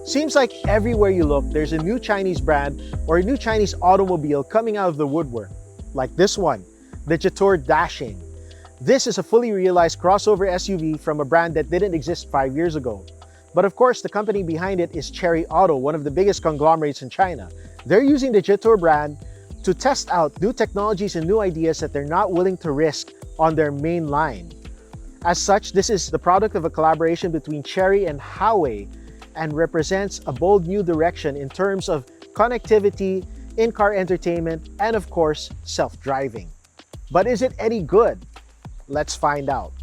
Seems like everywhere you look, there's a new Chinese brand or a new Chinese automobile coming out of the woodwork. Like this one, the Jetour Dashing. This is a fully realized crossover SUV from a brand that didn't exist 5 years ago. But of course, the company behind it is Chery Auto, one of the biggest conglomerates in China. They're using the Jetour brand to test out new technologies and new ideas that they're not willing to risk on their main line. As such, this is the product of a collaboration between Chery and Huawei and represents a bold new direction in terms of connectivity, in-car entertainment, and of course, self-driving. But is it any good? Let's find out.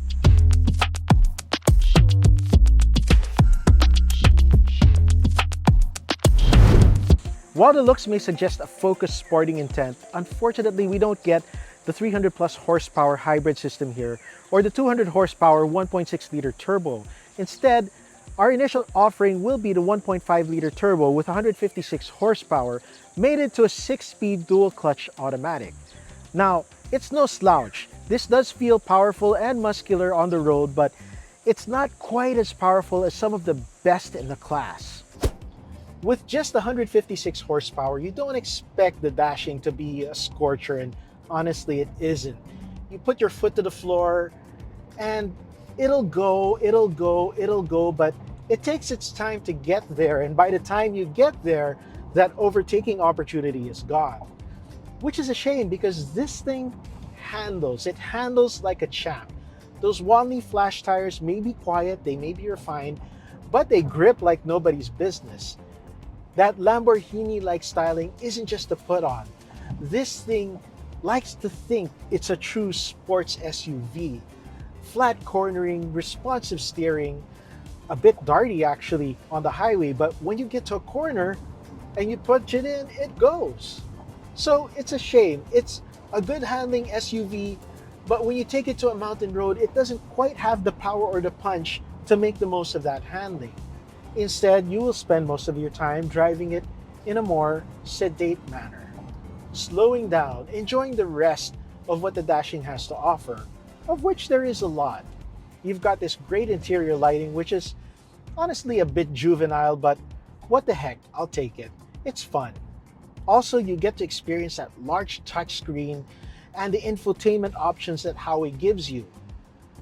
While the looks may suggest a focused sporting intent, unfortunately we don't get the 300 plus horsepower hybrid system here or the 200 horsepower 1.6 liter turbo. Instead, our initial offering will be the 1.5 liter turbo with 156 horsepower mated to a 6-speed dual clutch automatic. Now, it's no slouch. This does feel powerful and muscular on the road, but it's not quite as powerful as some of the best in the class. With just 156 horsepower, you don't expect the Dashing to be a scorcher, and honestly, it isn't. You put your foot to the floor and it'll go, but it takes its time to get there, and by the time you get there, that overtaking opportunity is gone. Which is a shame because this thing handles. It handles like a champ. Those Wanli flash tires may be quiet, they may be refined, but they grip like nobody's business. That Lamborghini-like styling isn't just a put-on. This thing likes to think it's a true sports SUV. Flat cornering, responsive steering, a bit darty actually on the highway, but when you get to a corner and you punch it in, it goes. So it's a shame. It's a good handling SUV, but when you take it to a mountain road, it doesn't quite have the power or the punch to make the most of that handling. Instead, you will spend most of your time driving it in a more sedate manner, slowing down, enjoying the rest of what the Dashing has to offer, of which there is a lot. You've got this great interior lighting, which is honestly a bit juvenile, but what the heck, I'll take it. It's fun. Also, you get to experience that large touchscreen and the infotainment options that Huawei gives you.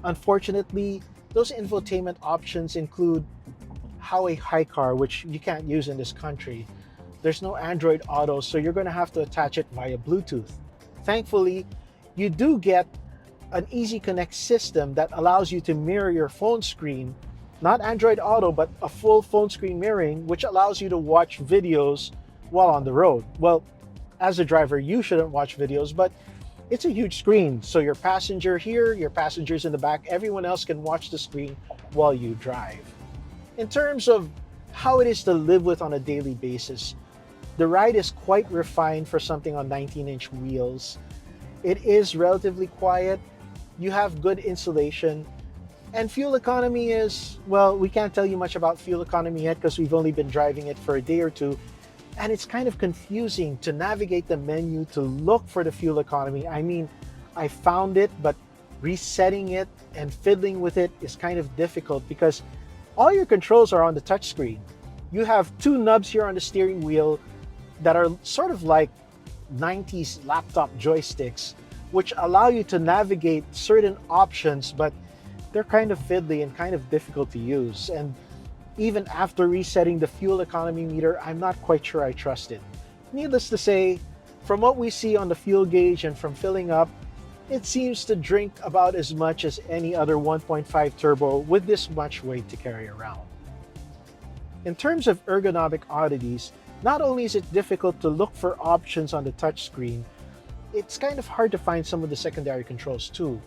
Unfortunately, those infotainment options include Huawei HiCar, which you can't use in this country. There's no Android Auto, so you're going to have to attach it via Bluetooth. Thankfully, you do get an Easy Connect system that allows you to mirror your phone screen, not Android Auto, but a full phone screen mirroring, which allows you to watch videos while on the road. Well, as a driver, you shouldn't watch videos, but it's a huge screen. So your passenger here, your passengers in the back, everyone else can watch the screen while you drive. In terms of how it is to live with on a daily basis, the ride is quite refined for something on 19-inch wheels. It is relatively quiet. You have good insulation. And fuel economy is, well, we can't tell you much about fuel economy yet because we've only been driving it for a day or two. And it's kind of confusing to navigate the menu to look for the fuel economy. I mean, I found it, but resetting it and fiddling with it is kind of difficult because all your controls are on the touchscreen. You have two nubs here on the steering wheel that are sort of like 90s laptop joysticks, which allow you to navigate certain options, but they're kind of fiddly and kind of difficult to use. And even after resetting the fuel economy meter, I'm not quite sure I trust it. Needless to say, from what we see on the fuel gauge and from filling up, it seems to drink about as much as any other 1.5 turbo with this much weight to carry around. In terms of ergonomic oddities, not only is it difficult to look for options on the touchscreen, it's kind of hard to find some of the secondary controls too.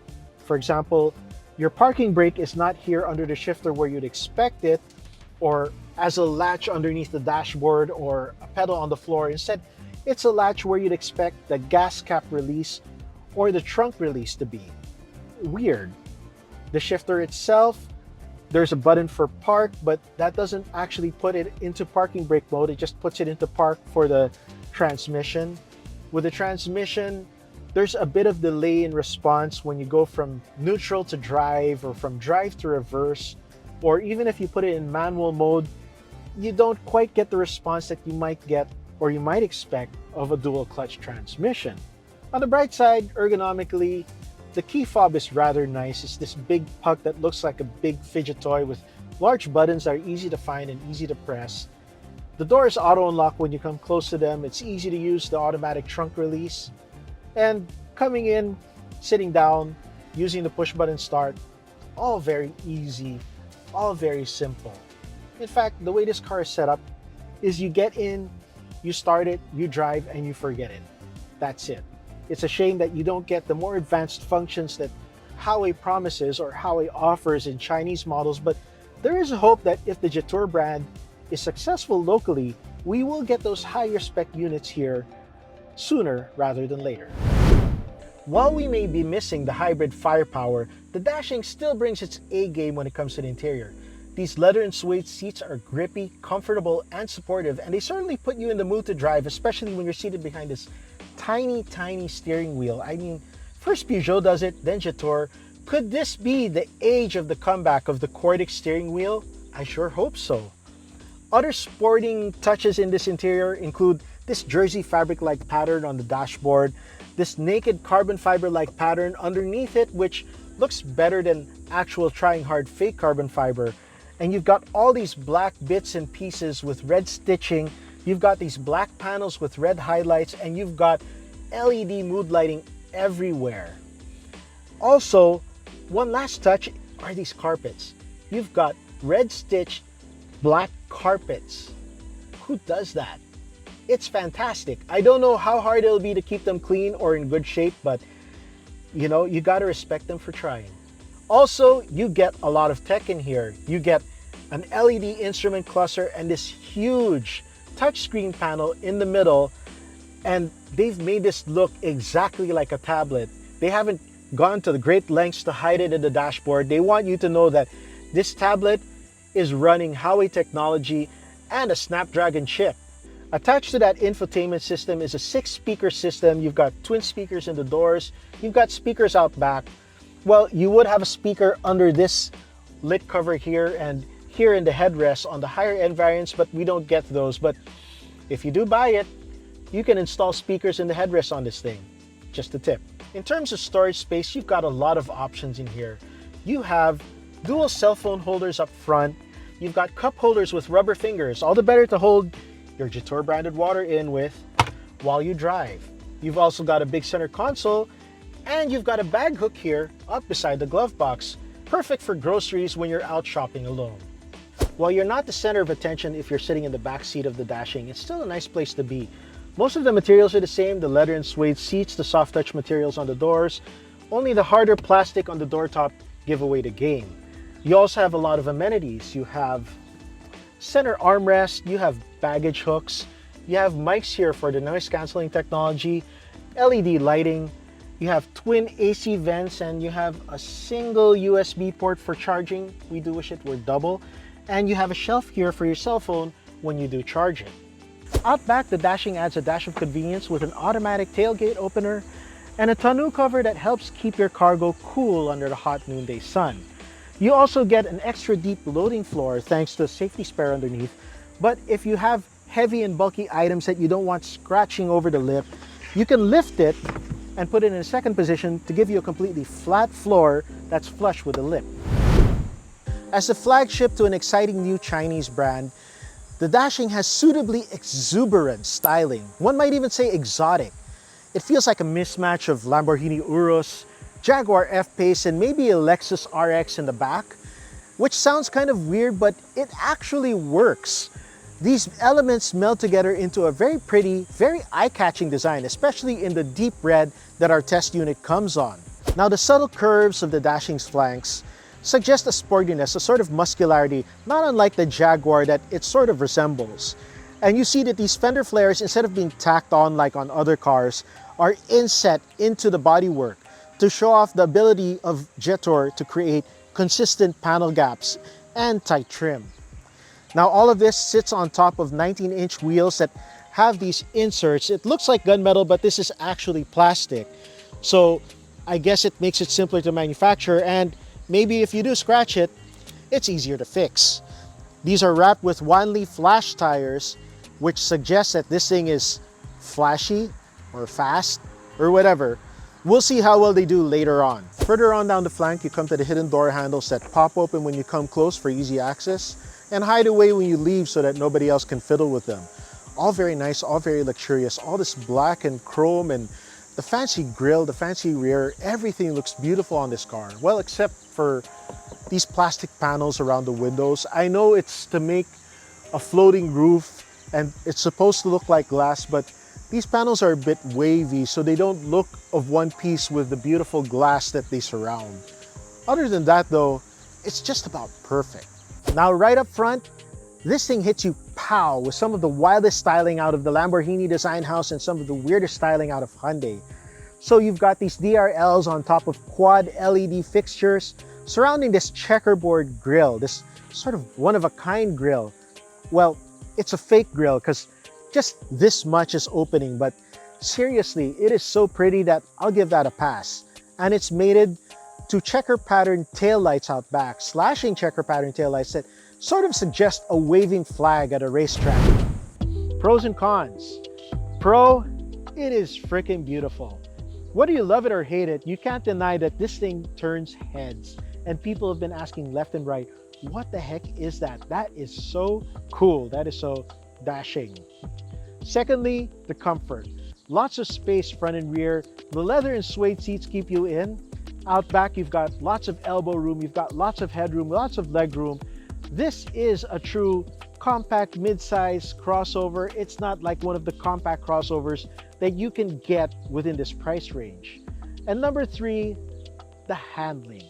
For example, your parking brake is not here under the shifter where you'd expect it, or as a latch underneath the dashboard or a pedal on the floor. Instead, it's a latch where you'd expect the gas cap release or the trunk release to be. Weird. The shifter itself, there's a button for park, but that doesn't actually put it into parking brake mode. It just puts it into park for the transmission. With the transmission, there's a bit of delay in response when you go from neutral to drive or from drive to reverse, or even if you put it in manual mode, you don't quite get the response that you might get or you might expect of a dual clutch transmission. On the bright side, ergonomically, the key fob is rather nice. It's this big puck that looks like a big fidget toy with large buttons that are easy to find and easy to press. The doors auto unlock when you come close to them. It's easy to use the automatic trunk release. And coming in, sitting down, using the push button start, all very easy, all very simple. In fact, the way this car is set up is you get in, you start it, you drive, and you forget it. That's it. It's a shame that you don't get the more advanced functions that Huawei promises or Huawei offers in Chinese models, but there is a hope that if the Jetour brand is successful locally, we will get those higher spec units here sooner rather than later. While we may be missing the hybrid firepower, the Dashing still brings its A game when it comes to the interior. These leather and suede seats are grippy, comfortable, and supportive, and they certainly put you in the mood to drive, especially when you're seated behind this tiny steering wheel. I mean, first Peugeot does it, then Jetour. Could this be the age of the comeback of the Cortex steering wheel? I sure hope so. Other sporting touches in this interior include this jersey fabric-like pattern on the dashboard, this naked carbon fiber-like pattern underneath it, which looks better than actual trying hard fake carbon fiber. And you've got all these black bits and pieces with red stitching. You've got these black panels with red highlights, and you've got LED mood lighting everywhere. Also, one last touch are these carpets. You've got red stitched black carpets. Who does that? It's fantastic. I don't know how hard it'll be to keep them clean or in good shape, but you know, you gotta respect them for trying. Also, you get a lot of tech in here. You get an LED instrument cluster and this huge touchscreen panel in the middle, and they've made this look exactly like a tablet. They haven't gone to the great lengths to hide it in the dashboard. They want you to know that this tablet is running Huawei technology and a Snapdragon chip. Attached to that infotainment system is a 6-speaker system. You've got twin speakers in the doors. You've got speakers out back. Well, you would have a speaker under this lid cover here and here in the headrest on the higher end variants, but we don't get those. But if you do buy it, you can install speakers in the headrest on this thing. Just a tip. In terms of storage space, you've got a lot of options in here. You have dual cell phone holders up front. You've got cup holders with rubber fingers, all the better to hold your Jetour branded water in with while you drive. You've also got a big center console, and you've got a bag hook here up beside the glove box, perfect for groceries when you're out shopping alone. While you're not the center of attention if you're sitting in the back seat of the Dashing, it's still a nice place to be. Most of the materials are the same, the leather and suede seats, the soft touch materials on the doors. Only the harder plastic on the door top give away the game. You also have a lot of amenities. You have center armrest, you have baggage hooks, you have mics here for the noise cancelling technology, LED lighting, you have twin AC vents, and you have a single USB port for charging. We do wish it were double. And you have a shelf here for your cell phone when you do charge it. Out back, the Dashing adds a dash of convenience with an automatic tailgate opener and a tonneau cover that helps keep your cargo cool under the hot noonday sun. You also get an extra deep loading floor thanks to a safety spare underneath, but if you have heavy and bulky items that you don't want scratching over the lip, you can lift it and put it in a second position to give you a completely flat floor that's flush with the lip. As the flagship to an exciting new Chinese brand, the Dashing has suitably exuberant styling. One might even say exotic. It feels like a mismatch of Lamborghini Urus, Jaguar F-Pace, and maybe a Lexus RX in the back, which sounds kind of weird, but it actually works. These elements meld together into a very pretty, very eye-catching design, especially in the deep red that our test unit comes on. Now, the subtle curves of the Dashing's flanks suggest a sportiness, a sort of muscularity, not unlike the Jaguar that it sort of resembles. And you see that these fender flares, instead of being tacked on like on other cars, are inset into the bodywork to show off the ability of Jetour to create consistent panel gaps and tight trim. Now, all of this sits on top of 19-inch wheels that have these inserts. It looks like gunmetal, but this is actually plastic. So I guess it makes it simpler to manufacture, and maybe if you do scratch it, it's easier to fix. These are wrapped with one-leaf flash tires, which suggests that this thing is flashy or fast or whatever. We'll see how well they do later on. Further on down the flank, you come to the hidden door handles that pop open when you come close for easy access and hide away when you leave so that nobody else can fiddle with them. All very nice, all very luxurious, all this black and chrome and the fancy grille, the fancy rear, everything looks beautiful on this car. Well, except for these plastic panels around the windows. I know it's to make a floating roof and it's supposed to look like glass, but these panels are a bit wavy, so they don't look of one piece with the beautiful glass that they surround. Other than that though, it's just about perfect. Now right up front, this thing hits you pow with some of the wildest styling out of the Lamborghini design house and some of the weirdest styling out of Hyundai. So you've got these DRLs on top of quad LED fixtures surrounding this checkerboard grille, this sort of one-of-a-kind grille. Well, it's a fake grille because just this much is opening, but seriously, it is so pretty that I'll give that a pass. And it's mated to checker pattern taillights out back, slashing checker pattern taillights that sort of suggest a waving flag at a racetrack. Pros and cons. Pro, it is freaking beautiful. Whether you love it or hate it, you can't deny that this thing turns heads. And people have been asking left and right, what the heck is that? That is so cool. That is so dashing. Secondly, the comfort. Lots of space front and rear. The leather and suede seats keep you in. Out back, you've got lots of elbow room. You've got lots of headroom, lots of leg room. This is a true compact mid-size crossover. It's not like one of the compact crossovers that you can get within this price range. And number three, the handling.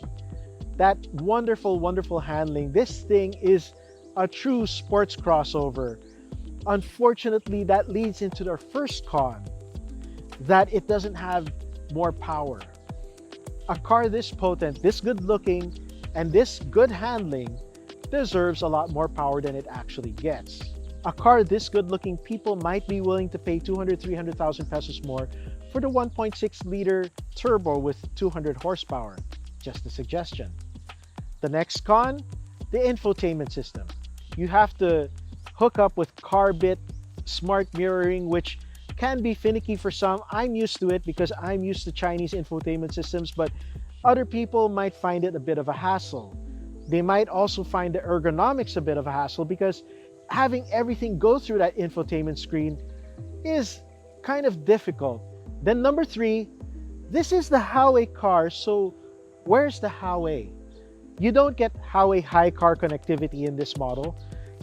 That wonderful, wonderful handling. This thing is a true sports crossover. Unfortunately, that leads into our first con, that it doesn't have more power. A car this potent, this good looking, and this good handling deserves a lot more power than it actually gets. A car this good looking, people might be willing to pay 200,000-300,000 pesos more for the 1.6 liter turbo with 200 horsepower. Just a suggestion. The next con, the infotainment system. You have to hook up with Carbit smart mirroring, which can be finicky for some. I'm used to it because I'm used to Chinese infotainment systems, but other people might find it a bit of a hassle. They might also find the ergonomics a bit of a hassle because having everything go through that infotainment screen is kind of difficult. Then number three, this is the highway car, so where's the highway? You don't get highway high car connectivity in this model.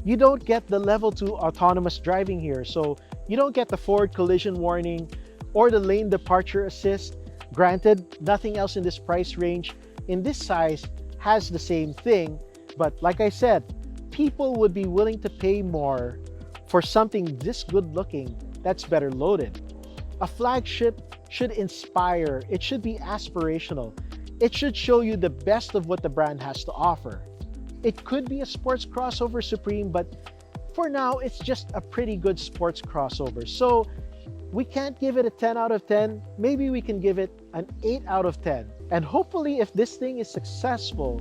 You don't get the level 2 autonomous driving here, so you don't get the forward collision warning or the lane departure assist. Granted, nothing else in this price range in this size has the same thing, but like I said, people would be willing to pay more for something this good looking that's better loaded. A flagship should inspire, it should be aspirational, it should show you the best of what the brand has to offer. It could be a sports crossover supreme, but for now, it's just a pretty good sports crossover. So we can't give it a 10 out of 10. Maybe we can give it an 8 out of 10. And hopefully, if this thing is successful,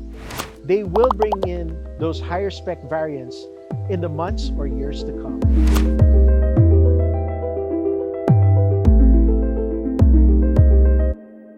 they will bring in those higher spec variants in the months or years to come.